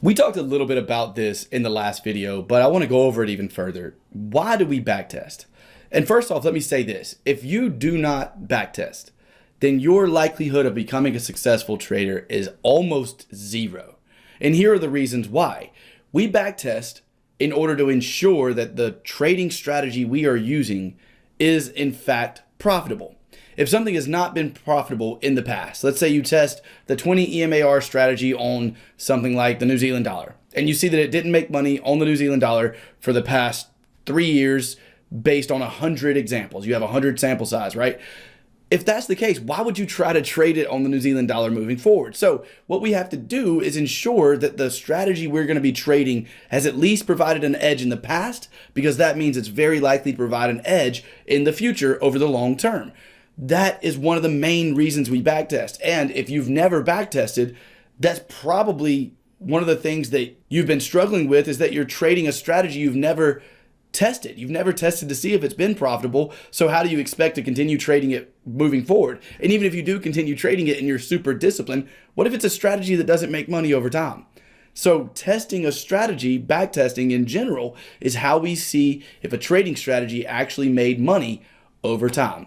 We talked a little bit about this in the last video, but I want to go over it even further. Why do we backtest? And first off, let me say this. If you do not backtest, then your likelihood of becoming a successful trader is almost zero. And here are the reasons why. We backtest in order to ensure that the trading strategy we are using is in fact profitable. If something has not been profitable in the past, let's say you test the 20 EMAR strategy on something like the New Zealand dollar, and you see that it didn't make money on the New Zealand dollar for the past 3 years based on 100 examples. You have 100 sample size, right? If that's the case, why would you try to trade it on the New Zealand dollar moving forward? So what we have to do is ensure that the strategy we're going to be trading has at least provided an edge in the past, because that means it's very likely to provide an edge in the future over the long term. That is one of the main reasons we backtest. And if you've never backtested, that's probably one of the things that you've been struggling with, is that you're trading a strategy you've never tested. You've never tested to see if it's been profitable. So how do you expect to continue trading it moving forward? And even if you do continue trading it and you're super disciplined, what if it's a strategy that doesn't make money over time? So testing a strategy, backtesting in general, is how we see if a trading strategy actually made money over time.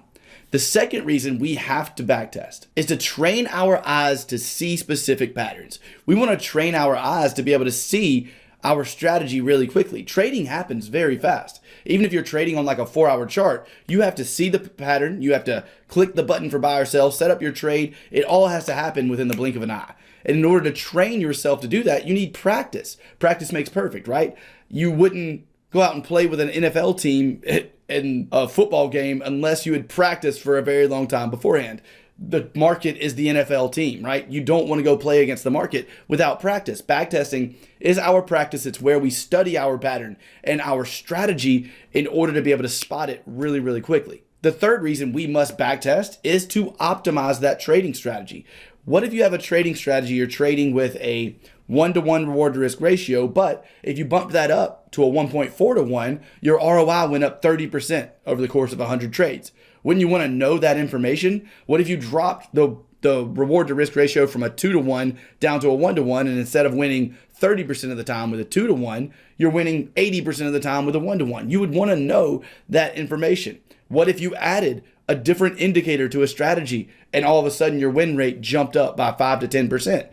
The second reason we have to backtest is to train our eyes to see specific patterns. We want to train our eyes to be able to see our strategy really quickly. Trading happens very fast. Even if you're trading on like a 4-hour chart, you have to see the pattern. You have to click the button for buy or sell, set up your trade. It all has to happen within the blink of an eye. And in order to train yourself to do that, you need practice. Practice makes perfect, right? You wouldn't go out and play with an NFL team in a football game unless you had practiced for a very long time beforehand. The market is the NFL team, right? You don't want to go play against the market without practice. Backtesting is our practice. It's where we study our pattern and our strategy in order to be able to spot it really, really quickly. The third reason we must backtest is to optimize that trading strategy. What if you have a trading strategy, you're trading with a 1-to-1 reward to risk ratio, but if you bump that up to a 1.4-to-1, your ROI went up 30% over the course of 100 trades. Wouldn't you want to know that information? What if you dropped the reward to risk ratio from a 2-to-1 down to a 1-to-1, and instead of winning 30% of the time with a 2-to-1, you're winning 80% of the time with a 1-to-1? You would want to know that information. What if you added a different indicator to a strategy and all of a sudden your win rate jumped up by 5 to 10%?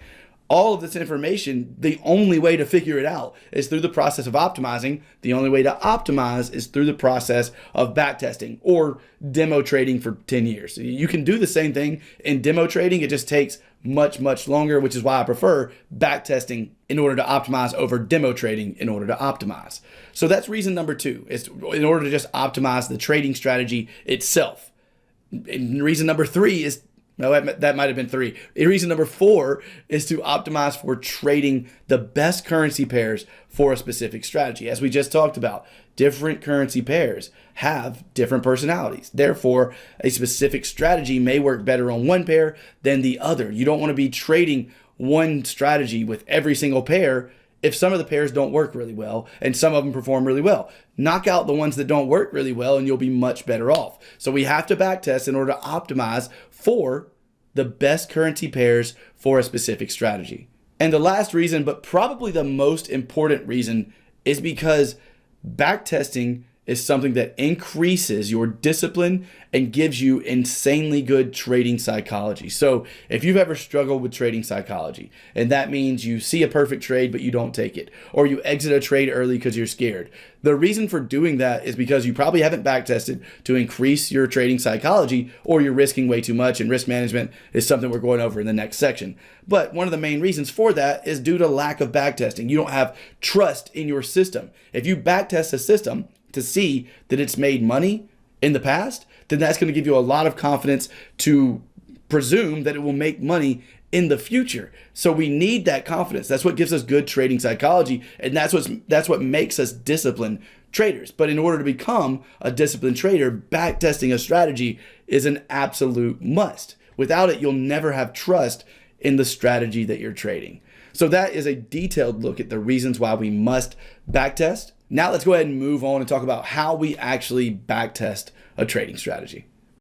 All of this information, the only way to figure it out is through the process of optimizing. The only way to optimize is through the process of backtesting or demo trading for 10 years. You can do the same thing in demo trading. It just takes much, much longer, which is why I prefer backtesting in order to optimize over demo trading in order to optimize. So that's reason number 2, is in order to just optimize the trading strategy itself. And reason number 3 is, no, that might have been 3. Reason number 4 is to optimize for trading the best currency pairs for a specific strategy. As we just talked about, different currency pairs have different personalities. Therefore, a specific strategy may work better on one pair than the other. You don't want to be trading one strategy with every single pair if some of the pairs don't work really well and some of them perform really well. Knock out the ones that don't work really well and you'll be much better off. So we have to backtest in order to optimize for the best currency pairs for a specific strategy. And the last reason, but probably the most important reason, is because backtesting is something that increases your discipline and gives you insanely good trading psychology. So if you've ever struggled with trading psychology, and that means you see a perfect trade but you don't take it, or you exit a trade early because you're scared, the reason for doing that is because you probably haven't backtested to increase your trading psychology, or you're risking way too much, and risk management is something we're going over in the next section. But one of the main reasons for that is due to lack of backtesting. You don't have trust in your system. If you backtest a system to see that it's made money in the past, then that's going to give you a lot of confidence to presume that it will make money in the future. So we need that confidence. That's what gives us good trading psychology, and that's what makes us disciplined traders. But in order to become a disciplined trader, backtesting a strategy is an absolute must. Without it, you'll never have trust in the strategy that you're trading. So that is a detailed look at the reasons why we must backtest. Now let's go ahead and move on and talk about how we actually backtest a trading strategy.